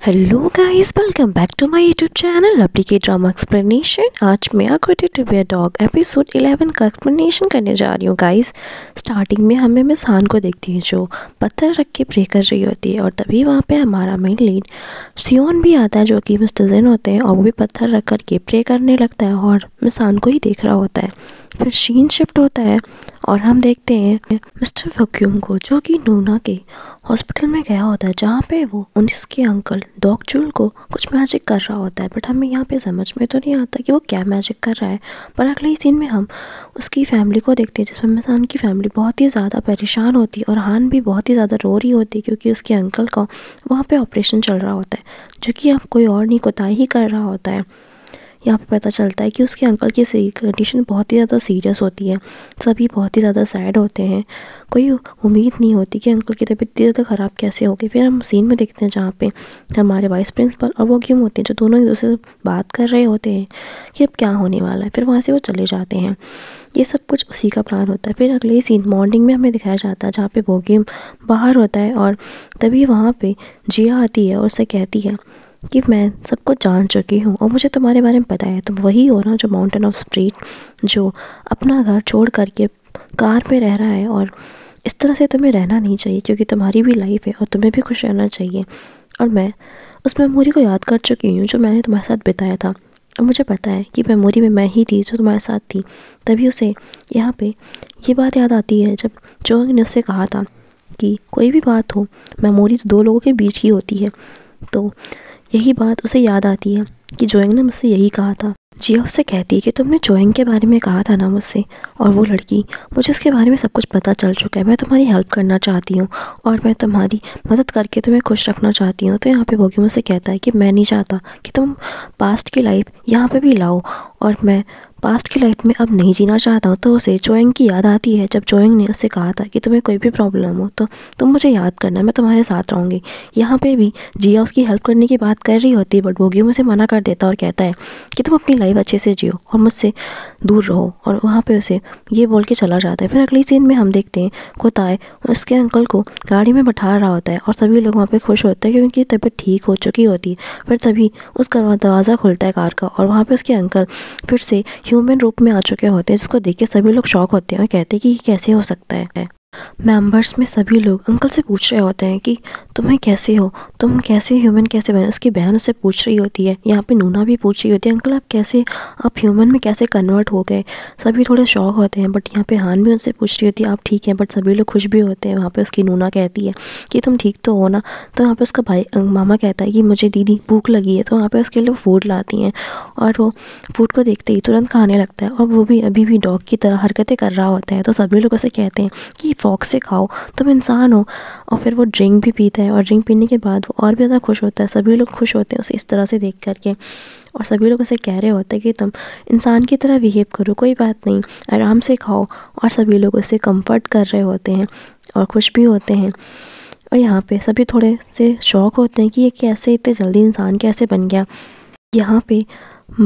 Hello guys, welcome back to my YouTube channel lovely K drama explanation. आज मैं according to be a dog episode 11 का explanation करने जा रही हूँ गाइस। स्टार्टिंग में हमें मिस हान को देखती हैं जो पत्थर रख के प्रे कर रही होती है और तभी वहाँ पे हमारा मेन लीड सियोन भी आता है जो कि मिस्टर जिन होते हैं और वो भी पत्थर रख कर के प्रे करने लगता है और मिस हान को ही देख रहा होता है। फिर शीन शिफ्ट होता है और हम देखते हैं मिस्टर वैक्यूम को जो कि नूना के हॉस्पिटल में गया होता है जहाँ पे वो उसके अंकल डॉग जूल को कुछ मैजिक कर रहा होता है। बट हमें यहाँ पे समझ में तो नहीं आता कि वो क्या मैजिक कर रहा है। पर अगले ही सीन में हम उसकी फैमिली को देखते हैं जिसमें मिस हान की फैमिली बहुत ही ज़्यादा परेशान होती है और हान भी बहुत ही ज़्यादा रो रही होती है क्योंकि उसके अंकल का वहाँ पे ऑपरेशन चल रहा होता है जो कि अब कोई और नहीं कोताही ही कर रहा होता है। यहाँ पे पता चलता है कि उसके अंकल की कंडीशन बहुत ही ज़्यादा सीरियस होती है। सभी बहुत ही ज़्यादा सैड होते हैं। कोई उम्मीद नहीं होती कि अंकल की तबीयत इतनी ज़्यादा ख़राब कैसे होगी। फिर हम सीन में देखते हैं जहाँ पे हमारे वाइस प्रिंसिपल और वो क्यों होते हैं जो दोनों एक दूसरे से बात कर रहे होते हैं कि अब क्या होने वाला है। फिर वहाँ से वो चले जाते हैं। ये सब कुछ उसी का प्लान होता है। फिर अगले ही सीन मॉर्निंग में हमें दिखाया जाता है जहाँ पे बोगियम बाहर होता है और तभी वहाँ पे जिया आती है और उससे कहती है कि मैं सब कुछ जान चुकी हूँ और मुझे तुम्हारे बारे में पता है। तुम वही हो ना जो माउंटेन ऑफ स्प्रिट जो अपना घर छोड़ करके कार पे रह रहा है और इस तरह से तुम्हें रहना नहीं चाहिए क्योंकि तुम्हारी भी लाइफ है और तुम्हें भी खुश रहना चाहिए। और मैं उस मेमोरी को याद कर चुकी हूँ जो मैंने तुम्हारे साथ बिताया था और मुझे पता है कि मेमोरी में मैं ही थी जो तुम्हारे साथ थी। तभी उसे यहाँ पे ये बात याद आती है जब जो ने उससे कहा था कि कोई भी बात हो मेमोरीज दो लोगों के बीच की होती है। तो यही बात उसे याद आती है कि जोइंग ने मुझसे यही कहा था। जिया उससे कहती है कि तुमने जोइंग के बारे में कहा था ना मुझसे और वो लड़की, मुझे इसके बारे में सब कुछ पता चल चुका है। मैं तुम्हारी हेल्प करना चाहती हूँ और मैं तुम्हारी मदद करके तुम्हें खुश रखना चाहती हूँ। तो यहाँ पे बोगी मुझसे कहता है कि मैं नहीं चाहता कि तुम पास्ट की लाइफ यहाँ पे भी लाओ और मैं पास्ट की लाइफ में अब नहीं जीना चाहता हूँ। तो उसे जोइंग की याद आती है जब जोइंग ने उससे कहा था कि तुम्हें कोई भी प्रॉब्लम हो तो तुम मुझे याद करना, मैं तुम्हारे साथ रहूँगी। यहाँ पे भी जिया उसकी हेल्प करने की बात कर रही होती है बट बोगी मुझे मना कर देता और कहता है कि तुम अपनी लाइफ अच्छे से जियो और मुझसे दूर रहो और वहाँ पे उसे ये बोल के चला जाता है। फिर अगली सीन में हम देखते हैं कोताय उसके अंकल को गाड़ी में बैठा रहा होता है और सभी लोग वहाँ पे खुश होते हैं क्योंकि उनकी तबीयत ठीक हो चुकी होती है। फिर तभी उसका दरवाज़ा खुलता है कार का और वहाँ पे उसके अंकल फिर से ह्यूमन रूप में आ चुके होते हैं जिसको देख के सभी लोग शॉक होते हैं और कहते हैं कि ये कैसे हो सकता है। मेंबर्स में सभी लोग अंकल से पूछ रहे होते हैं कि तुम्हें कैसे हो, तुम कैसे ह्यूमन कैसे बने। उसकी बहन उससे पूछ रही होती है। यहाँ पे नूना भी पूछ रही होती है अंकल आप कैसे, आप ह्यूमन में कैसे कन्वर्ट हो गए। सभी थोड़े शॉक होते हैं बट यहाँ पे हान भी उनसे पूछ रही होती है आप ठीक हैं। बट सभी लोग खुश भी होते हैं। वहाँ पे उसकी नूना कहती है कि तुम ठीक तो हो ना। तो यहाँ पे उसका भाई मामा कहता है कि मुझे दीदी भूख लगी है। तो वहाँ पे उसके लिए फूड लाती हैं और वो फूड को देखते ही तुरंत खाने लगता है और वो भी अभी भी डॉग की तरह हरकतें कर रहा होता है। तो सभी लोग उसे कहते हैं कि फॉक्स से खाओ, तुम इंसान हो। और फिर वो ड्रिंक भी पीता है और ड्रिंक पीने के बाद वो और भी ज़्यादा खुश होता है। सभी लोग खुश होते हैं उसे इस तरह से देख करके और सभी लोग उसे कह रहे होते हैं कि तुम इंसान की तरह बिहेव करो, कोई बात नहीं, आराम से खाओ। और सभी लोग उसे कंफर्ट कर रहे होते हैं और खुश भी होते हैं। और यहाँ पे सभी थोड़े से शौक होते हैं कि ये कैसे इतने जल्दी इंसान कैसे बन गया। यहाँ पे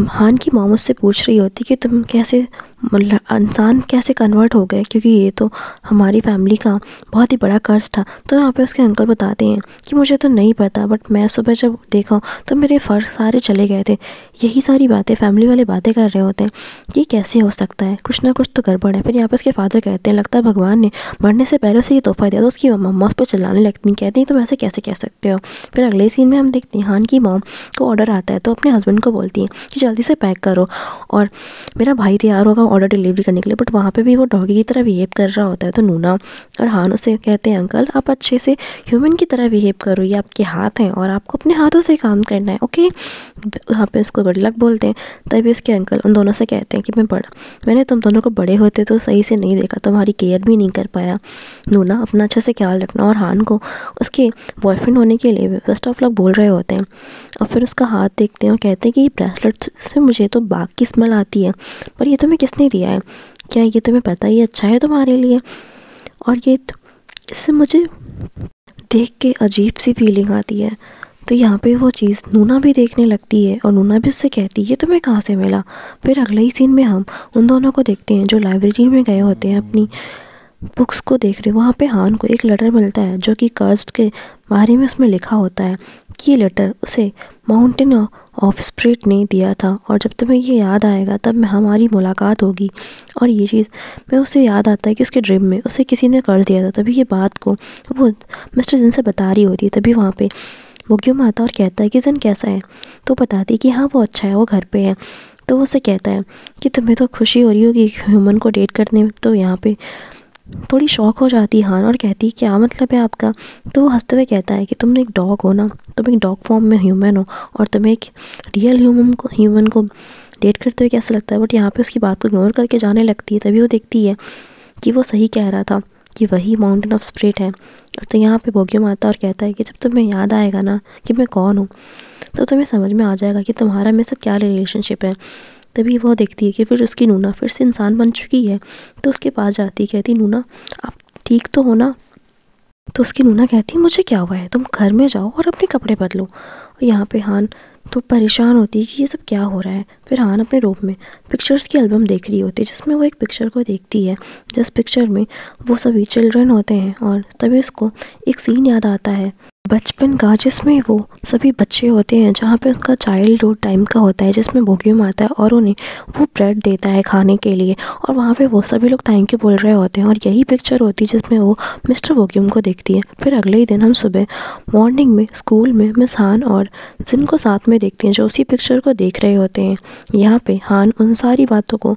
हान की मॉम उससे पूछ रही होती कि तुम कैसे इंसान कैसे कन्वर्ट हो गए क्योंकि ये तो हमारी फैमिली का बहुत ही बड़ा कर्ज था। तो यहाँ पे उसके अंकल बताते हैं कि मुझे तो नहीं पता बट मैं सुबह जब देखा तो मेरे फर्ज सारे चले गए थे। यही सारी बातें फैमिली वाले बातें कर रहे होते हैं। ये कैसे हो सकता है, कुछ ना कुछ तो गड़बड़ है। फिर यहाँ पे उसके फादर कहते हैं लगता है भगवान ने मरने से पहले उसे ये तोहफा दिया। तो उसकी मम्मा उस पर चिल्लाने लगती, कहती हैं तुम ऐसे कैसे कह सकते हो। फिर अगले सीन में हम देखते हैं हान की मॉम को ऑर्डर आता है तो अपने हस्बैंड को बोलती है कि जल्दी से पैक करो और मेरा भाई तैयार होगा ऑर्डर डिलीवरी करने के लिए। बट वहाँ पे भी वो डॉगी की तरह बिहेव कर रहा होता है। तो नूना और हान उससे कहते हैं अंकल आप अच्छे से ह्यूमन की तरह बिहेव करो, ये आपके हाथ हैं और आपको अपने हाथों से काम करना है, ओके। वहाँ पे उसको गुड लक बोलते हैं। तभी उसके अंकल उन दोनों से कहते हैं कि मैंने तुम दोनों को बड़े होते तो सही से नहीं देखा, तुम्हारी केयर भी नहीं कर पाया। नूना अपना अच्छे से ख्याल रखना। और हान को उसके बॉयफ्रेंड होने के लिए बेस्ट ऑफ लक बोल रहे होते हैं। और फिर उसका हाथ देखते हैं और कहते हैं कि ये ब्रेसलेट से मुझे तो बाग की स्मेल आती है, पर ये तुम्हें किसने दिया है, क्या ये तुम्हें पता ही अच्छा है तुम्हारे लिए। और ये इससे मुझे देख के अजीब सी फीलिंग आती है। तो यहाँ पे वो चीज़ नूना भी देखने लगती है और नूना भी उससे कहती है ये तुम्हें कहाँ से मिला। फिर अगले ही सीन में हम उन दोनों को देखते हैं जो लाइब्रेरी में गए होते हैं अपनी बुक्स को देख रहे। वहाँ पे हान को एक लेटर मिलता है जो कि कर्स्ट के बारे में उसमें लिखा होता है कि ये लेटर उसे माउंटेन ऑफ स्पिरिट ने दिया था और जब तुम्हें ये याद आएगा तब हमारी मुलाकात होगी। और ये चीज़ में उसे याद आता है कि उसके ड्रीम में उसे किसी ने कर्ज दिया था। तभी ये बात को वो मिस्टर जिन से बता रही होती है। तभी वहाँ पे बोग्यूम आता और कहता है कि जिन कैसा है, तो बताती कि हाँ वो अच्छा है, वो घर पे है। तो वो उसे कहता है कि तुम्हें तो खुशी हो रही होगी ह्यूमन को डेट करने में। तो यहाँ पे थोड़ी शॉक हो जाती है हान और कहती है क्या मतलब है आपका। तो वो हंसते हुए कहता है कि तुम एक डॉग हो ना, तुम एक डॉग फॉर्म में ह्यूमन हो और तुम्हें एक रियल ह्यूमन को डेट करते हुए कैसा लगता है। बट यहाँ पे उसकी बात को इग्नोर करके जाने लगती है। तभी वो देखती है कि वो सही कह रहा था कि वही माउंटेन ऑफ स्पिरिट है। तो यहाँ पे बोग्यूम आता और कहता है कि जब तुम्हें याद आएगा ना कि मैं कौन हूँ, तो तुम्हें समझ में आ जाएगा कि तुम्हारा मेरे साथ क्या रिलेशनशिप है। तभी वो देखती है कि फिर उसकी नूना फिर से इंसान बन चुकी है। तो उसके पास जाती कहती नूना आप ठीक तो हो ना। तो उसकी नूना कहती मुझे क्या हुआ है, तुम घर में जाओ और अपने कपड़े बदलो। और यहाँ पे हान तो परेशान होती है कि ये सब क्या हो रहा है। फिर हान अपने रूम में पिक्चर्स की एल्बम देख रही होती है जिसमें वो एक पिक्चर को देखती है जिस पिक्चर में वो सभी चिल्ड्रन होते हैं। और तभी उसको एक सीन याद आता है बचपन का जिसमें वो सभी बच्चे होते हैं, जहाँ पे उसका चाइल्डहुड टाइम का होता है, जिसमें बोग्यूम आता है और उन्हें वो ब्रेड देता है खाने के लिए। और वहाँ पे वो सभी लोग थैंक यू बोल रहे होते हैं। और यही पिक्चर होती है जिसमें वो मिस्टर बोग्यूम को देखती है। फिर अगले ही दिन हम सुबह मॉर्निंग में स्कूल में मिस हान और जिन को साथ में देखते हैं जो उसी पिक्चर को देख रहे होते हैं। यहाँ पे हान उन सारी बातों को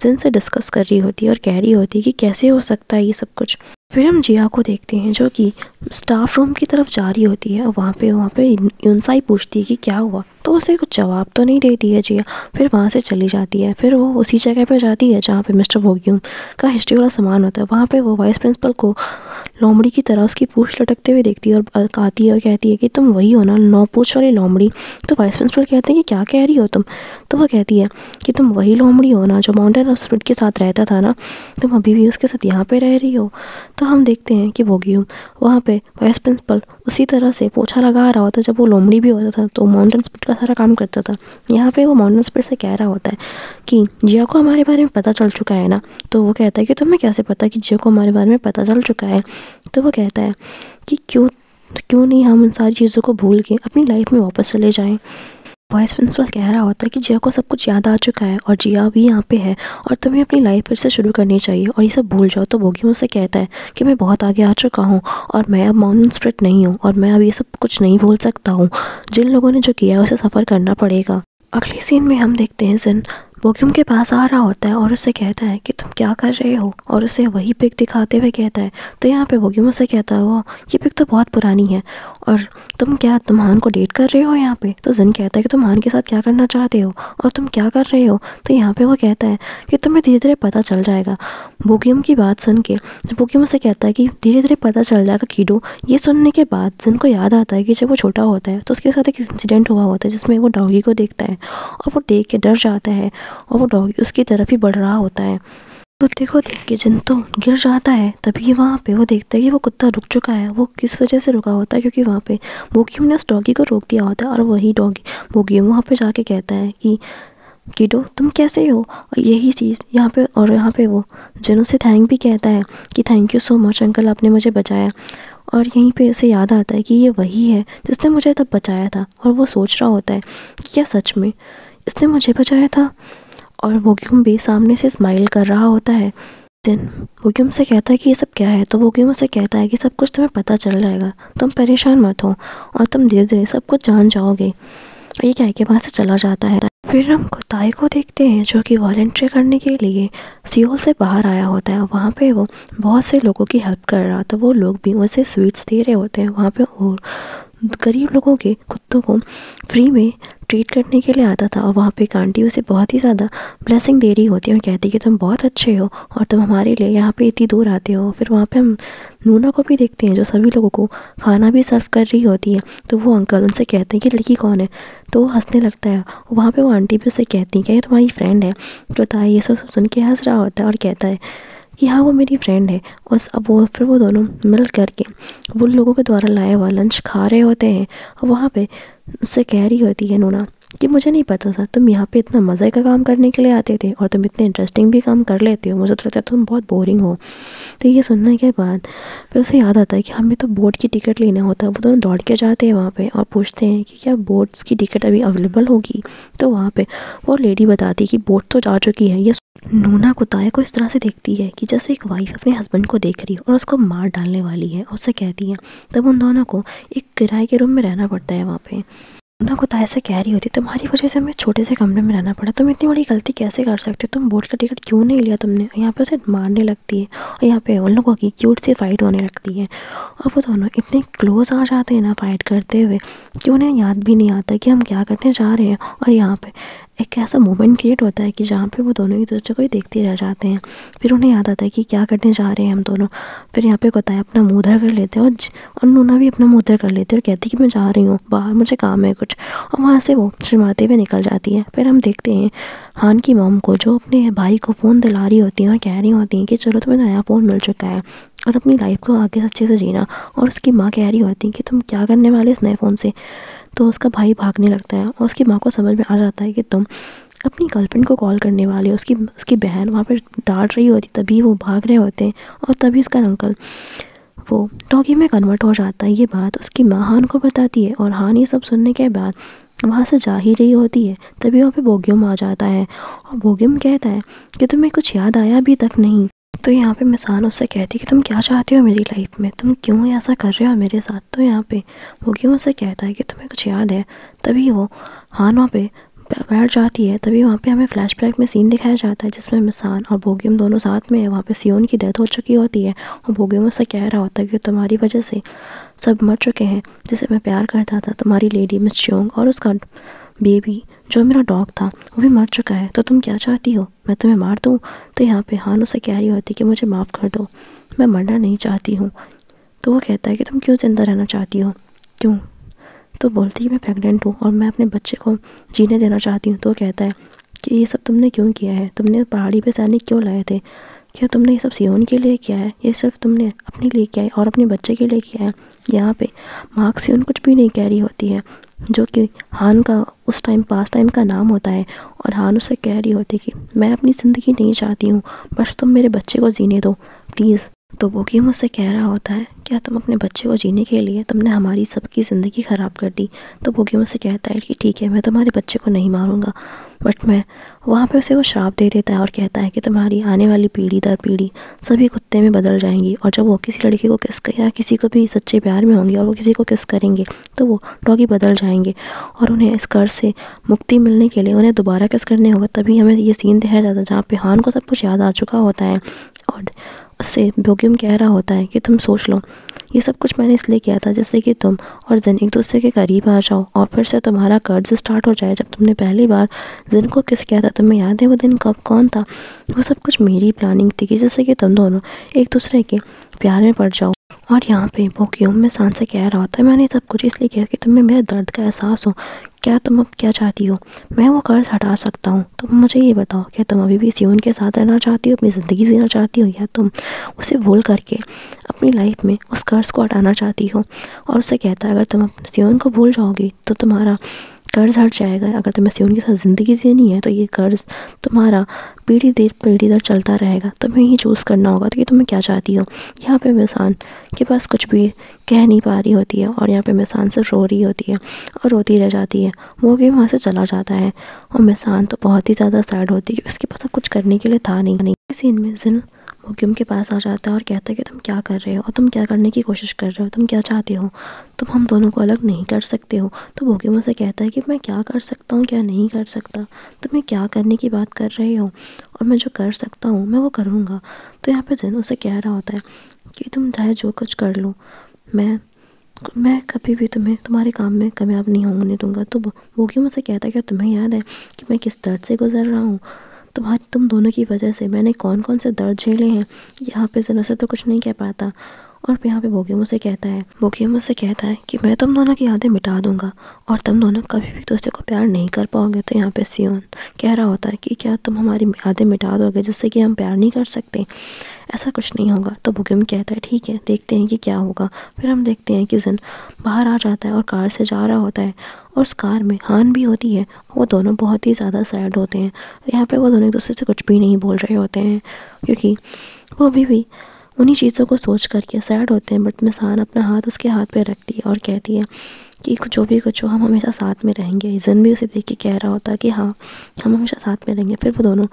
जिन से डिस्कस कर रही होती है और कह रही होती है कि कैसे हो सकता है ये सब कुछ। फिर हम जिया को देखते हैं जो कि स्टाफ रूम की तरफ जा रही होती है। और वहाँ पे यूनसाई पूछती है कि क्या हुआ, तो उसे कुछ जवाब तो नहीं देती है जिया। फिर वहाँ से चली जाती है। फिर वो उसी जगह पर जाती है जहाँ पे मिस्टर बोग्यूम का हिस्ट्री वाला सामान होता है। वहाँ पे वो वाइस प्रिंसिपल को लोमड़ी की तरह उसकी पूछ लटकते हुए देखती है और आती है और कहती है कि तुम वही हो ना, 9 पूछ वाली लोमड़ी। तो वाइस प्रिंसिपल कहते हैं कि क्या कह रही हो तुम। तो वो कहती है कि तुम वही लोमड़ी हो ना जो माउंटेन ऑफ स्पिरिट के साथ रहता था ना, तुम अभी भी उसके साथ यहाँ पे रह रही हो। तो हम देखते हैं कि बोग्यूम वहाँ पे वाइस प्रिंसिपल उसी तरह से पोछा लगा रहा होता जब वो लोमड़ी भी होता था, तो माउंटेन स्पिरिट का सारा काम करता था। यहाँ पे वो माउंटेन स्पिरिट से कह रहा होता है कि जिया को हमारे बारे में पता चल चुका है ना। तो वो कहता है कि तुम्हें कैसे पता कि जिया को हमारे बारे में पता चल चुका है। तो वो कहता है कि क्यों नहीं हम उन सारी चीज़ों को भूल के अपनी लाइफ में वापस चले जाएं। वाइस प्रिंसिपल कह रहा होता है कि जिया को सब कुछ याद आ चुका है और जिया भी यहाँ पे है और तुम्हें अपनी लाइफ फिर से शुरू करनी चाहिए और ये सब भूल जाओ। तो बोग्यूम से कहता है कि मैं बहुत आगे आ चुका हूँ और मैं अब माउंटेन स्पिरिट नहीं हूँ और मैं अब ये सब कुछ नहीं भूल सकता हूँ। जिन लोगों ने जो किया है उसे सफ़र करना पड़ेगा। अगले सीन में हम देखते हैं जिन बोग्यूम के पास आ रहा होता है और उससे कहता है कि तुम क्या कर रहे हो, और उसे वही पिक दिखाते हुए कहता है। तो यहाँ पे बोग्यूम उससे कहता है वो ये पिक तो बहुत पुरानी है और तुम हान को डेट कर रहे हो यहाँ पे। तो जिन कहता है कि तुम हान के साथ क्या करना चाहते हो और तुम क्या कर रहे हो। तो यहाँ पे वो कहता है कि तुम्हें धीरे धीरे पता चल जाएगा। बोग्यूम की बात सुन के बोग्यूम उससे कहता है कि धीरे धीरे पता चल जाएगा कीडो। ये सुनने के बाद जिन को याद आता है कि जब वो छोटा होता है तो उसके साथ एक इंसिडेंट हुआ होता है जिसमें वो डॉगी को देखता है और वो देख के डर जाता है और वो डॉगी उसकी तरफ ही बढ़ रहा होता है। कुत्ते को देख के जिन तो गिर जाता है। तभी वहाँ पे वो देखता है कि वो कुत्ता रुक चुका है। वो किस वजह से रुका होता है, क्योंकि वहाँ पे बोग्यूम ने उस डॉगी को रोक दिया होता है और वही डॉगी बोग्यूम वहाँ पे जाके कहता है कि कीडो तुम कैसे हो। और यही चीज़ यहाँ पे वो जिन उसे थैंक भी कहता है कि thank you so much uncle, आपने मुझे बचाया। और यहीं पे उसे याद आता है कि ये वही है जिसने मुझे तब बचाया था। और वो सोच रहा होता है कि क्या सच में इसने मुझे बचाया था। और बोग्यूम भी सामने से स्माइल कर रहा होता है। दिन बोग्यूम से कहता है कि ये सब क्या है। तो बोग्यूम से कहता है कि सब कुछ तुम्हें पता चल जाएगा, तुम परेशान मत हो और तुम धीरे धीरे सब कुछ जान जाओगे। और ये कह के वहाँ से चला जाता है। फिर हम कुत्ताई को देखते हैं जो कि वॉलंटियर करने के लिए सियोल से बाहर आया होता है। वहाँ पे वो बहुत से लोगों की हेल्प कर रहा था। वो लोग भी उसे स्वीट्स दे रहे होते हैं। वहाँ पे और गरीब लोगों के कुत्तों को फ्री में ट्रीट करने के लिए आता था। और वहाँ पे एक आंटी उसे बहुत ही ज़्यादा ब्लेसिंग दे रही होती है और कहती है कि तुम बहुत अच्छे हो और तुम हमारे लिए यहाँ पे इतनी दूर आते हो। फिर वहाँ पे हम नूना को भी देखते हैं जो सभी लोगों को खाना भी सर्व कर रही होती है। तो वो अंकल उनसे कहते हैं कि लड़की कौन है। तो वो हंसने लगता है। वहाँ पर वो आंटी भी उससे कहती हैं क्या ये तुम्हारी फ्रेंड है। तो ताई ये सब सुन के हंस रहा होता है और कहता है कि हाँ वो मेरी फ्रेंड है। और अब फिर वो दोनों मिल करके वो लोगों के द्वारा लाया हुआ लंच खा रहे होते हैं। और वहाँ पे उससे कह रही होती है नूना कि मुझे नहीं पता था तुम यहाँ पे इतना मज़े का काम करने के लिए आते थे और तुम इतने इंटरेस्टिंग भी काम कर लेते हो, मुझे तो लगता है तुम बहुत बोरिंग हो। तो ये सुनने के बाद फिर उसे याद आता है कि हमें तो बोट की टिकट लेना होता है। वो दोनों दौड़ के जाते हैं वहाँ पे और पूछते हैं कि क्या बोट्स की टिकट अभी अवेलेबल होगी। तो वहाँ पे वो लेडी बताती है कि बोट तो जा चुकी है। ये नूना कुताया को इस तरह से देखती है कि जैसे एक वाइफ अपने हस्बैंड को देख रही है और उसको मार डालने वाली है। उससे कहती है, तब उन दोनों को एक किराए के रूम में रहना पड़ता है वहाँ पे। नूना कुताया से कह रही होती, तुम्हारी वजह से हमें छोटे से कमरे में रहना पड़ा, तुम इतनी बड़ी गलती कैसे कर सकते हो, तुम बोट का टिकट क्यों नहीं लिया तुमने। यहाँ पे उसे मारने लगती है और यहाँ पे उन लोगों की क्यूट सी फाइट होने लगती है और वो दोनों इतने क्लोज आ जाते हैं ना फाइट करते हुए कि उन्हें याद भी नहीं आता कि हम क्या करने जा रहे हैं। और यहाँ पे एक ऐसा मोमेंट क्रिएट होता है कि जहाँ पे वो दोनों एक दूसरे को ही देखते रह जाते हैं। फिर उन्हें याद आता है कि क्या करने जा रहे हैं हम दोनों। फिर यहाँ पे कुताया अपना मुँह उधर कर लेते हैं और नूना भी अपना मुँह उधर कर लेते हैं और कहती है कि मैं जा रही हूँ बाहर, मुझे काम है कुछ। और वहाँ से वो शर्माते हुए निकल जाती है। फिर हम देखते हैं हान की मॉम को जो अपने भाई को फ़ोन दिला रही होती हैं और कह रही होती हैं कि चलो तुम्हें नया फ़ोन मिल चुका है और अपनी लाइफ को आगे अच्छे से जीना। और उसकी माँ कह रही होती है कि तुम क्या करने वाले इस नए फ़ोन से। तो उसका भाई भागने लगता है और उसकी माँ को समझ में आ जाता है कि तुम अपनी गर्लफ्रेंड को कॉल करने वाले हो। उसकी बहन वहाँ पर डांट रही होती, तभी वो भाग रहे होते हैं और तभी उसका अंकल वो डॉगी में कन्वर्ट हो जाता है। ये बात उसकी माँ हान को बताती है और हान ये सब सुनने के बाद वहाँ से जा ही रही होती है। तभी वहाँ पे बोग्योम आ जाता है और बोग्योम कहता है कि तुम्हें कुछ याद आया अभी तक नहीं। तो यहाँ पे मिसान उससे कहती है कि तुम क्या चाहते हो मेरी लाइफ में, तुम क्यों ऐसा कर रहे हो मेरे साथ। तो यहाँ पे बोग्योम उससे कहता है कि तुम्हें कुछ याद है। तभी वो हान वहाँ पे बैठ जाती है। तभी वहाँ पे हमें फ्लैशबैक में सीन दिखाया जाता है जिसमें मिसान और बोग्योम दोनों साथ में है। वहाँ पे सियोन की डेथ हो चुकी होती है और बोग्योम उससे कह रहा होता है कि तुम्हारी वजह से सब मर चुके हैं जिसे मैं प्यार करता था, तुम्हारी लेडी मिस चोंग और उसका बेबी जो मेरा डॉग था वो भी मर चुका है। तो तुम क्या चाहती हो, मैं तुम्हें मार दूँ। तो यहाँ पे हान उसे कह रही होती है कि मुझे माफ़ कर दो, मैं मरना नहीं चाहती हूँ। तो वो कहता है कि तुम क्यों जिंदा रहना चाहती हो, क्यों। तो बोलती है मैं प्रेग्नेंट हूँ और मैं अपने बच्चे को जीने देना चाहती हूँ। तो वो कहता है कि ये सब तुमने क्यों किया है, तुमने पहाड़ी पे सैनिक क्यों लाए थे, क्या तुमने ये सब सियोन के लिए किया है, ये सिर्फ तुमने अपने लिए किया है और अपने बच्चे के लिए किया है। यहाँ पे मार्क सियोन कुछ भी नहीं कह रही होती है जो कि हान का उस टाइम पास टाइम का नाम होता है और हान उससे कह रही होती है कि मैं अपनी ज़िंदगी नहीं चाहती हूँ, बस तुम मेरे बच्चे को जीने दो प्लीज़। तो बोगी मुझसे कह रहा होता है क्या तुम अपने बच्चे को जीने के लिए तुमने हमारी सबकी ज़िंदगी ख़राब कर दी। तो बोगी मुझसे कहता है कि ठीक है मैं तुम्हारे बच्चे को नहीं मारूंगा, बट मैं वहाँ पे उसे वो श्राप दे देता है और कहता है कि तुम्हारी आने वाली पीढ़ी दर पीढ़ी सभी कुत्ते में बदल जाएंगी और जब वो किसी लड़की को किस या किसी को भी सच्चे प्यार में होंगे और वो किसी को किस करेंगे तो वो डॉगी बदल जाएंगे और उन्हें इस कर्ज से मुक्ति मिलने के लिए उन्हें दोबारा किस करने होगा। तभी हमें ये सीन दिखाया जाता है जहाँ पे हान को सब कुछ याद आ चुका होता है और उससे बोग्योम कह रहा होता है कि तुम सोच लो ये सब कुछ मैंने इसलिए किया था जिससे कि तुम और जिन एक दूसरे के करीब आ जाओ और फिर से तुम्हारा कर्ज स्टार्ट हो जाए। जब तुमने पहली बार जिन को किस किया था तुम्हें याद है वो दिन कब कौन था, वो सब कुछ मेरी प्लानिंग थी कि जिससे कि तुम दोनों एक दूसरे के प्यार में पड़ जाओ। और यहाँ पे बोग्योम में सान से कह रहा होता है मैंने सब कुछ इसलिए किया कि तुम्हें मेरे दर्द का एहसास हो। क्या तुम अब क्या चाहती हो, मैं वो कर्ज हटा सकता हूँ। तुम मुझे ये बताओ क्या तुम अभी भी सियोन के साथ रहना चाहती हो, अपनी ज़िंदगी जीना चाहती हो, या तुम उसे भूल करके अपनी लाइफ में उस कर्ज को हटाना चाहती हो। और उससे कहता है अगर तुम सियोन को भूल जाओगी तो तुम्हारा कर्ज हट जाएगा, अगर तुम्हें सियोन के साथ ज़िंदगी जीनी है तो ये कर्ज तुम्हारा पीढ़ी दर चलता रहेगा। तुम्हें ही चूज़ करना होगा तो कि तुम्हें क्या चाहती हो। यहाँ पे मिसान के पास कुछ भी कह नहीं पा रही होती है और यहाँ पे मिसान सिर्फ रो रही होती है और रोती रह जाती है। वो कि वहाँ से चला जाता है और मिसान तो बहुत ही ज़्यादा सैड होती है कि उसके पास अब कुछ करने के लिए था नहीं। सीन में जिन बोग्योम के पास आ जाता है और कहता है कि तुम क्या कर रहे हो और तुम क्या करने की कोशिश कर रहे हो, तुम क्या चाहते हो, तुम हम दोनों को अलग नहीं कर सकते हो। तो बोग्योम से कहता है कि मैं क्या कर सकता हूँ क्या नहीं कर सकता, तुम्हें क्या करने की बात कर रहे हो और मैं जो कर सकता हूँ मैं वो करूँगा। तो यहाँ पे जिन उसे कह रहा होता है कि तुम चाहे जो कुछ कर लो, मैं कभी भी तुम्हें तुम्हारे काम में कामयाब नहीं होने दूंगा। तो बोग्योम उसे कहता है कि तुम्हें याद है कि मैं किस दर्द से गुजर रहा हूँ, तुम दोनों की वजह से मैंने कौन कौन से दर्द झेले हैं। यहाँ पे ज़रा से तो कुछ नहीं कह पाता और यहाँ पे बोगी मुझसे कहता है कि मैं तुम दोनों की यादें मिटा दूंगा और तुम दोनों कभी भी दूसरे को प्यार नहीं कर पाओगे। तो यहाँ पे सियोन कह रहा होता है कि क्या तुम हमारी यादें मिटा दोगे जिससे कि हम प्यार नहीं कर सकते? ऐसा कुछ नहीं होगा। तो बोगीम कहता है ठीक है, देखते हैं कि क्या होगा। फिर हम देखते हैं कि जिन बाहर आ जाता है और कार से जा रहा होता है और उस कार में हान भी होती है। वो दोनों बहुत ही ज़्यादा सैड होते हैं। यहाँ पे वो दोनों एक दूसरे से कुछ भी नहीं बोल रहे होते हैं क्योंकि वो अभी भी उन्हीं चीज़ों को सोच करके सैड होते हैं। बट मिसान अपना हाथ उसके हाथ पे रखती है और कहती है कि जो भी कुछ हो हम हमेशा साथ में रहेंगे। जिन भी उसे देख के कह रहा होता है कि हाँ हम हमेशा साथ में रहेंगे। फिर वो दोनों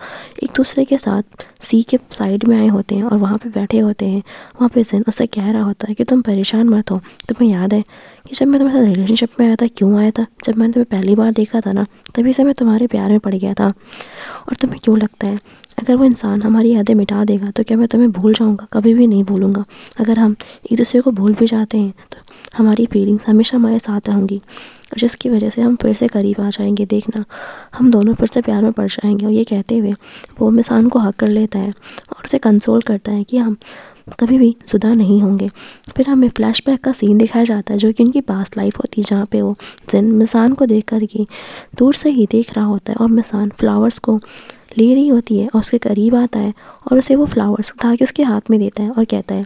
एक दूसरे के साथ सी के साइड में आए होते हैं और वहाँ पे बैठे होते हैं। वहाँ पे जिन उससे कह रहा होता है कि तुम परेशान मत हो। तुम्हें याद है कि जब मैं तुम्हारे साथ रिलेशनशिप में आया था क्यों आया था? जब मैंने तुम्हें पहली बार देखा था ना, तभी से मैं तुम्हारे प्यार में पड़ गया था। और तुम्हें क्यों लगता है अगर वो इंसान हमारी यादें मिटा देगा तो क्या मैं तुम्हें भूल जाऊँगा? कभी भी नहीं भूलूँगा। अगर हम एक दूसरे को भूल भी जाते हैं तो हमारी फीलिंग्स हमेशा हमारे साथ रहेंगी, जिसकी वजह से हम फिर से करीब आ जाएंगे। देखना हम दोनों फिर से प्यार में पड़ जाएंगे। और ये कहते हुए वो मिसान को हक कर लेता है और उसे कंसोल करता है कि हम कभी भी जुदा नहीं होंगे। फिर हमें फ्लैशबैक का सीन दिखाया जाता है जो कि उनकी पास्ट लाइफ होती है, जहाँ पे वो जिन मिसान को देख कर के दूर से ही देख रहा होता है और मिसान फ्लावर्स को ले रही होती है और उसके करीब आता है और उसे वो फ्लावर्स उठा के उसके हाथ में देता है और कहता है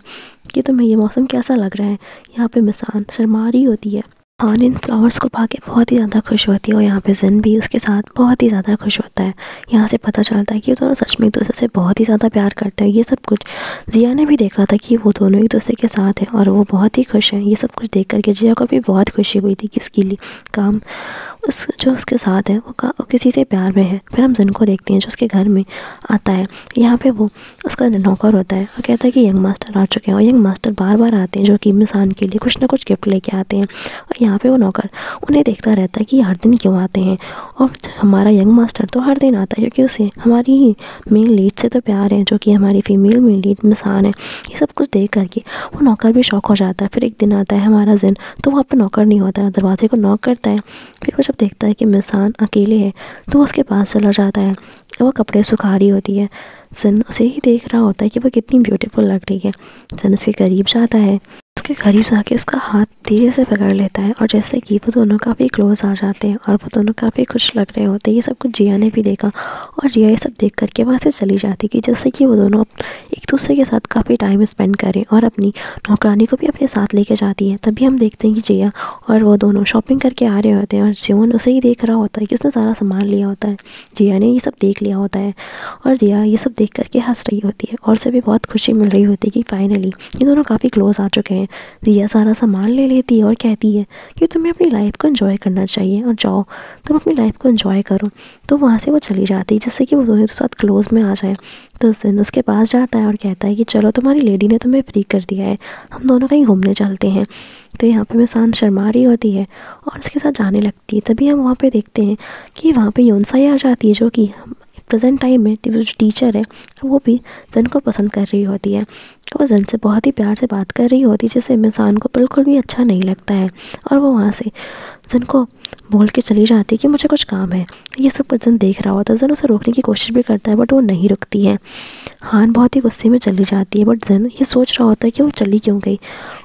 कि तुम्हें ये मौसम कैसा लग रहा है? यहाँ पे मिसान शर्मा रही होती है। हान इन फ्लावर्स को पाके बहुत ही ज़्यादा खुश होती है और यहाँ पे जिन भी उसके साथ बहुत ही ज़्यादा खुश होता है। यहाँ से पता चलता है कि वो दोनों सच में एक दूसरे से बहुत ही ज़्यादा प्यार करते हैं। ये सब कुछ जिया ने भी देखा था कि वो दोनों एक दूसरे के साथ हैं और वो बहुत ही खुश हैं। ये सब कुछ देख करके जिया को भी बहुत खुशी हुई थी कि उसके लिए काम जो उसके साथ है वो किसी से प्यार में है। फिर हम जिन को देखते हैं जो उसके घर में आता है। यहाँ पे वो उसका नौकर होता है और कहता है कि यंग मास्टर आ चुके हैं। और यंग मास्टर बार बार आते हैं जो कि मिसान के लिए कुछ ना कुछ गिफ्ट लेके आते हैं। और यहाँ पे वो नौकर उन्हें देखता रहता है कि हर दिन क्यों आते हैं। और हमारा यंग मास्टर तो हर दिन आता है क्योंकि उसे हमारी ही मेन लीड से तो प्यार है, जो कि हमारी फीमेल मेन लीड मिसान है। ये सब कुछ देख करके वो नौकर भी शौक हो जाता है। फिर एक दिन आता है हमारा जिन, तो वहाँ पर नौकर नहीं होता है, दरवाजे को नॉक करता है। फिर वो जब देखता है कि मिसान अकेले है तो वो उसके पास चला जाता है। वो कपड़े सुखा रही होती है। जिन उसे ही देख रहा होता है कि वो कितनी ब्यूटीफुल लग रही है। जिन उसके करीब जाता है, उसके करीब जाके उसका हाथ धीरे से पकड़ लेता है और जैसे कि वो दोनों काफ़ी क्लोज आ जाते हैं और वो दोनों काफ़ी खुश लग रहे होते हैं। ये सब कुछ जिया ने भी देखा और जिया ये सब देख करके वहाँ से चली जाती कि जैसे कि वो दोनों एक दूसरे के साथ काफ़ी टाइम स्पेंड करें और अपनी नौकरानी को भी अपने साथ लेके जाती है। तभी हम देखते हैं कि जिया और वो दोनों शॉपिंग करके आ रहे होते हैं और जियोन उसे ही देख रहा होता है कि उसने सारा सामान लिया होता है। जिया ने ये सब देख लिया होता है और जिया ये सब देख करके हंस रही होती है और उसे भी बहुत खुशी मिल रही होती है कि फाइनली ये दोनों काफ़ी क्लोज आ चुके हैं। जिया सारा सामान ले लेती है और कहती है कि तुम्हें अपनी लाइफ को एंजॉय करना चाहिए और जाओ तुम अपनी लाइफ को एंजॉय करो। तो वहाँ से वो चली जाती है जिससे कि वो दोनों के साथ क्लोज में आ जाए। तो उस दिन उसके पास जाता है और कहता है कि चलो तुम्हारी लेडी ने तुम्हें फ्री कर दिया है, हम दोनों कहीं घूमने चलते हैं। तो यहाँ पे मिसान शर्मा रही होती है और उसके साथ जाने लगती है। तभी हम वहाँ पे देखते हैं कि वहाँ पे योनसाई आ जाती है जो कि प्रेजेंट टाइम में जो टीचर है वो भी जिन को पसंद कर रही होती है। वो जिन से बहुत ही प्यार से बात कर रही होती है जिससे मिसान को बिल्कुल भी अच्छा नहीं लगता है और वो वहाँ से जिन को बोल के चली जाती है कि मुझे कुछ काम है। ये सब कुछ जिन देख रहा होता है। जिन उसे रोकने की कोशिश भी करता है बट वो नहीं रुकती है। हान बहुत ही गुस्से में चली जाती है बट जिन ये सोच रहा होता है कि वो चली क्यों गई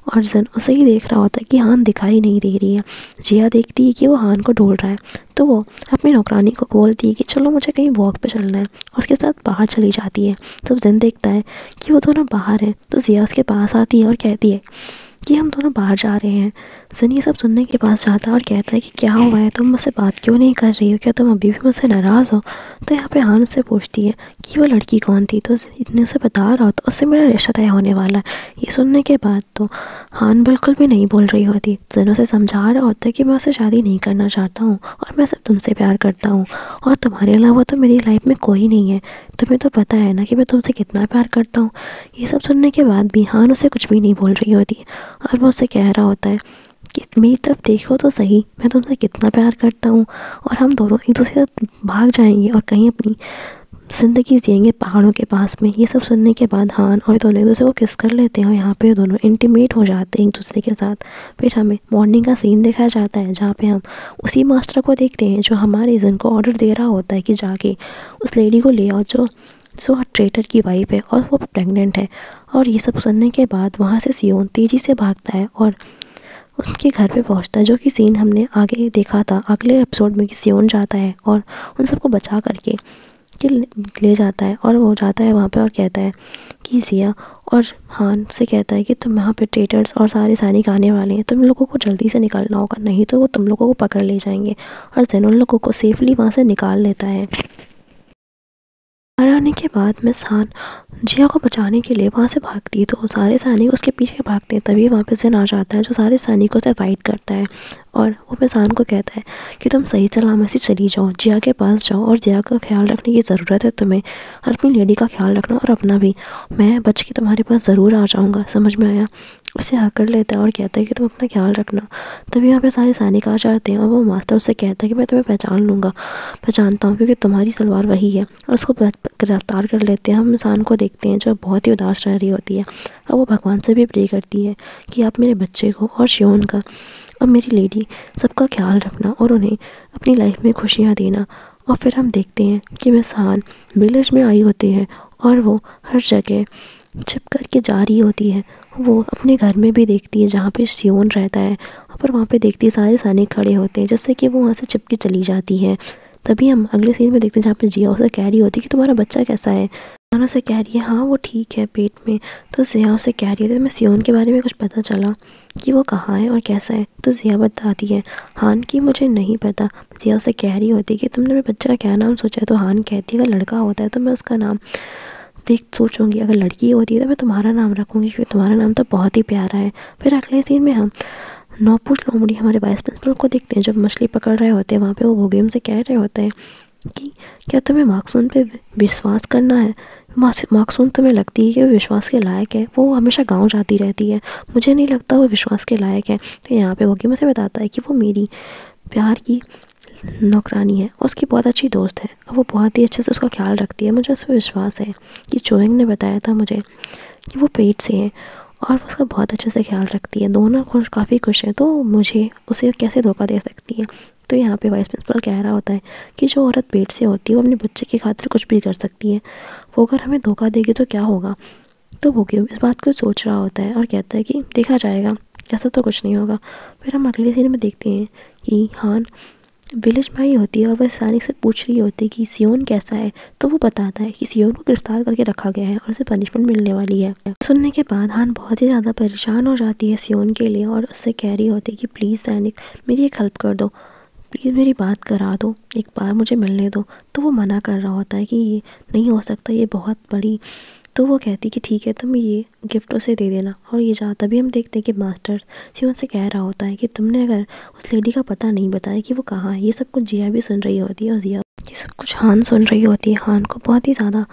और जिन उसे ही देख रहा होता है कि हान दिखाई नहीं दे रही है। जिया देखती है कि वो हान को ढूंढ रहा है तो वो अपनी नौकरानी को बोलती है कि चलो मुझे कहीं वॉक पे चलना है और उसके साथ बाहर चली जाती है। तब जिन देखता है कि वो दोनों बाहर हैं तो जिया उसके पास आती है और कहती है कि हम दोनों बाहर जा रहे हैं। जिन ये सब सुनने के पास जाता है और कहता है कि क्या हुआ है, तुम मुझसे बात क्यों नहीं कर रही हो, क्या तुम अभी भी मुझसे नाराज़ हो? तो यहाँ पे हान उससे पूछती है कि वो लड़की कौन थी। तो इतने उसे बता रहा हो तो उससे मेरा रिश्ता तय होने वाला है। ये सुनने के बाद तो हान बिल्कुल भी नहीं बोल रही होती। जिन उसे समझा रहा होता है कि मैं उससे शादी नहीं करना चाहता हूँ और मैं सिर्फ तुमसे प्यार करता हूँ और तुम्हारे अलावा तो मेरी लाइफ में कोई नहीं है। तुम्हें तो पता है ना कि मैं तुमसे कितना प्यार करता हूँ। ये सब सुनने के बाद भी हान उसे कुछ भी नहीं बोल रही होती और वो उससे कह रहा होता है कि मेरी तरफ देखो तो सही, मैं तुमसे कितना प्यार करता हूँ और हम दोनों एक दूसरे के साथ भाग जाएंगे और कहीं अपनी ज़िंदगी जिएंगे पहाड़ों के पास में। ये सब सुनने के बाद हान और दोनों एक दूसरे को किस कर लेते हैं और यहाँ पे दोनों इंटीमेट हो जाते हैं एक दूसरे के साथ। फिर हमें मॉर्निंग का सीन दिखाया जाता है जहाँ पे हम उसी मास्टर को देखते हैं जो हमारे जिन को ऑर्डर दे रहा होता है कि जाके उस लेडी को ले आओ जो सो ट्रेटर की वाइफ है और वो प्रेग्नेंट है। और ये सब सुनने के बाद वहाँ से सियोन तेज़ी से भागता है और उसके घर पे पहुंचता है, जो कि सीन हमने आगे देखा था अगले एपिसोड में कि सियोन जाता है और उन सबको बचा करके कि ले जाता है। और वो जाता है वहाँ पे और कहता है कि जिया और हान से कहता है कि तुम यहाँ पे ट्रेटर्स और सारे सैनिक आने वाले हैं, तुम लोगों को जल्दी से निकलना होगा, नहीं तो वो तुम लोगों को पकड़ ले जाएंगे। और जेन उन लोगों को सेफली वहाँ से निकाल लेता है। बाहर आने के बाद मिस हान जिया को बचाने के लिए वहाँ से भागती है, तो सारे सैनिक उसके पीछे भागते हैं। तभी वहाँ पे जिन आ जाता है जो सारे सैनिकों से फाइट करता है और वो मिस हान को कहता है कि तुम सही सलामत से चली जाओ, जिया के पास जाओ और जिया का ख्याल रखने की ज़रूरत है तुम्हें, अपनी लेडी का ख्याल रखना और अपना भी, मैं बच के तुम्हारे पास ज़रूर आ जाऊँगा, समझ में आया। उसे आकर लेता है और कहता है कि तुम अपना ख्याल रखना। तभी यहाँ पे सारे सैनिक आ जाते हैं और वो मास्टर उससे कहता है कि मैं तुम्हें पहचानता हूँ क्योंकि तुम्हारी तलवार वही है। और उसको गिरफ्तार कर लेते हैं। हम इंसान को देखते हैं जो बहुत ही उदास रह रही होती है और वो भगवान से भी प्रे करती है कि आप मेरे बच्चे को और शियोन का और मेरी लेडी सबका ख्याल रखना और उन्हें अपनी लाइफ में खुशियाँ देना। और फिर हम देखते हैं कि मिस हान विलेज में आई होती है और वो हर जगह छिप कर के जा रही होती है। वो अपने घर में भी देखती है जहाँ पे शियोन रहता है, पर वहाँ पे देखती है सारे सैनिक खड़े होते हैं, जिससे कि वो वहाँ से छिप के चली जाती है। तभी हम अगले सीन में देखते हैं जहाँ पे जिया उसे कह रही होती है कि तुम्हारा बच्चा कैसा है। जिया उसे कह रही है हाँ वो ठीक है पेट में। तो जिया उसे कह रही है तो मैं सियोन के बारे में कुछ पता चला कि वो कहाँ है और कैसा है। तो जिया बताती है हान की मुझे नहीं पता। जिया उसे कह रही होती है कि तुमने मेरे बच्चे का क्या नाम सोचा है। तो हान कहती है अगर लड़का होता है तो मैं उसका नाम सोचूंगी, अगर लड़की होती है तो मैं तुम्हारा नाम रखूँगी क्योंकि तुम्हारा नाम तो बहुत ही प्यारा है। फिर अगले सीन में हम नौपुर लोमड़ी हमारे वाइस प्रिंसिपल को देखते हैं जब मछली पकड़ रहे होते हैं। वहाँ पे वो भोगेम से कह रहे होते हैं कि क्या तुम्हें माकसून पे विश्वास करना है। माकसून तुम्हें लगती है कि वो विश्वास के लायक है, वो हमेशा गांव जाती रहती है, मुझे नहीं लगता वो विश्वास के लायक है। तो यहाँ पे भोगेम से बताता है कि वो मेरी प्यार की नौकरानी है, उसकी बहुत अच्छी दोस्त है और वो बहुत ही अच्छे से उसका ख्याल रखती है। मुझे उस पर विश्वास है कि चोइंग ने बताया था मुझे कि वो पेट से है और वो उसका बहुत अच्छे से ख्याल रखती है। दोनों काफ़ी खुश हैं, तो मुझे उसे कैसे धोखा दे सकती है। तो यहाँ पे वाइस प्रिंसिपल कह रहा होता है कि जो औरत पेट से होती है वो अपने बच्चे की खातिर कुछ भी कर सकती है, वो अगर हमें धोखा देगी तो क्या होगा। तो वो इस बात को सोच रहा होता है और कहता है कि देखा जाएगा, ऐसा तो कुछ नहीं होगा। फिर हम अगले सीन में देखते हैं कि हान विलेज में आई होती है और वह सैनिक से पूछ रही होती है कि सियोन कैसा है। तो वो बताता है कि सियोन को गिरफ्तार करके रखा गया है और उसे पनिशमेंट मिलने वाली है। सुनने के बाद हान बहुत ही ज़्यादा परेशान हो जाती है सियोन के लिए और उससे कह रही होती है कि प्लीज़ सैनिक मेरी एक हेल्प कर दो, प्लीज़ मेरी बात करा दो, एक बार मुझे मिलने दो। तो वो मना कर रहा होता है कि ये नहीं हो सकता, ये बहुत बड़ी। तो वो कहती कि ठीक है तुम ये गिफ्ट उसे दे देना और ये जा। तभी हम देखते हैं कि मास्टर सियोन से कह रहा होता है कि तुमने अगर उस लेडी का पता नहीं बताया कि वो कहाँ है। ये सब कुछ जिया भी सुन रही होती है और जिया ये सब कुछ हान सुन रही होती है। हान को बहुत ही ज़्यादा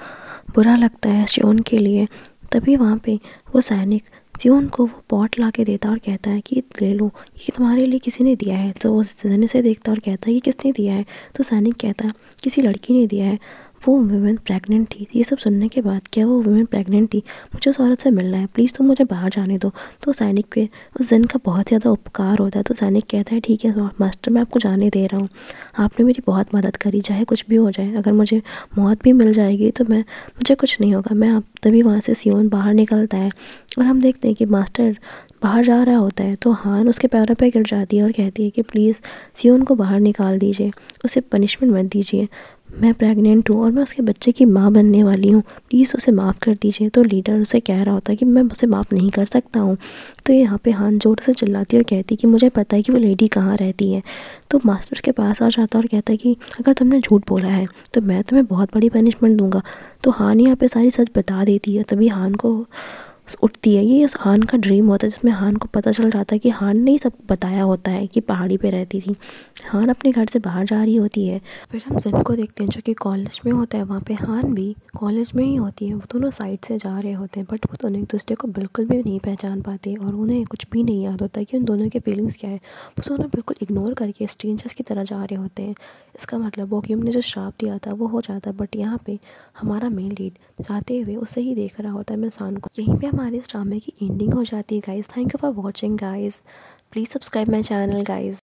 बुरा लगता है सियोन के लिए। तभी वहाँ पे वो सैनिक सियोन को वो पॉट ला के देता और कहता है कि ले लो, ये तुम्हारे लिए किसी ने दिया है। तो वो जने से देखता और कहता है कि किसने दिया है। तो सैनिक कहता है किसी लड़की ने दिया है, वो वुमेन प्रेग्नेंट थी। ये सब सुनने के बाद क्या वो वुमेन प्रेग्नेंट थी, मुझे उस औरत से मिलना है, प्लीज़ तुम मुझे बाहर जाने दो। तो सैनिक के उस जन का बहुत ज़्यादा उपकार होता है। तो सैनिक कहता है ठीक है मास्टर मैं आपको जाने दे रहा हूँ, आपने मेरी बहुत मदद करी, चाहे कुछ भी हो जाए, अगर मुझे मौत भी मिल जाएगी तो मुझे कुछ नहीं होगा। मैं आप तभी वहाँ से सियोन बाहर निकलता है और हम देखते हैं कि मास्टर बाहर जा रहा होता है। तो हान उसके पैरों पे गिर जाती है और कहती है कि प्लीज़ सियोन को बाहर निकाल दीजिए, उसे पनिशमेंट मत दीजिए, मैं प्रेग्नेंट हूँ और मैं उसके बच्चे की माँ बनने वाली हूँ, प्लीज़ उसे माफ़ कर दीजिए। तो लीडर उसे कह रहा होता है कि मैं उसे माफ़ नहीं कर सकता हूँ। तो यहाँ पे हान ज़ोर से चिल्लाती है और कहती है कि मुझे पता है कि वो लेडी कहाँ रहती है। तो मास्टर उसके पास आ जाता है और कहता है कि अगर तुमने झूठ बोला है तो मैं तुम्हें बहुत बड़ी पनिशमेंट दूंगा। तो हान यहाँ पे सारी सच बता देती है। तभी हान को उठती है, ये हान का ड्रीम होता है जिसमें हान को पता चल जाता है कि हान ने ही सब बताया होता है कि पहाड़ी पे रहती थी। हान अपने घर से बाहर जा रही होती है। फिर हम जिन को देखते हैं जो कि कॉलेज में होता है, वहाँ पे हान भी कॉलेज में ही होती है। वो दोनों साइड से जा रहे होते हैं बट वो दोनों एक दूसरे को बिल्कुल भी नहीं पहचान पाते और उन्हें कुछ भी नहीं याद होता कि उन दोनों के फीलिंग्स क्या है। वो दोनों बिल्कुल इग्नोर करके स्ट्रेंजर्स की तरह जा रहे होते हैं। इसका मतलब वो कि हमने जो श्राप दिया था वो हो जाता, बट यहाँ पे हमारा मेन लीड जाते हुए उसे ही देख रहा होता है मिसान को। यहीं पे हमारे इस ड्रामे की एंडिंग हो जाती है guys. Thank you for watching guys, please subscribe my channel guys.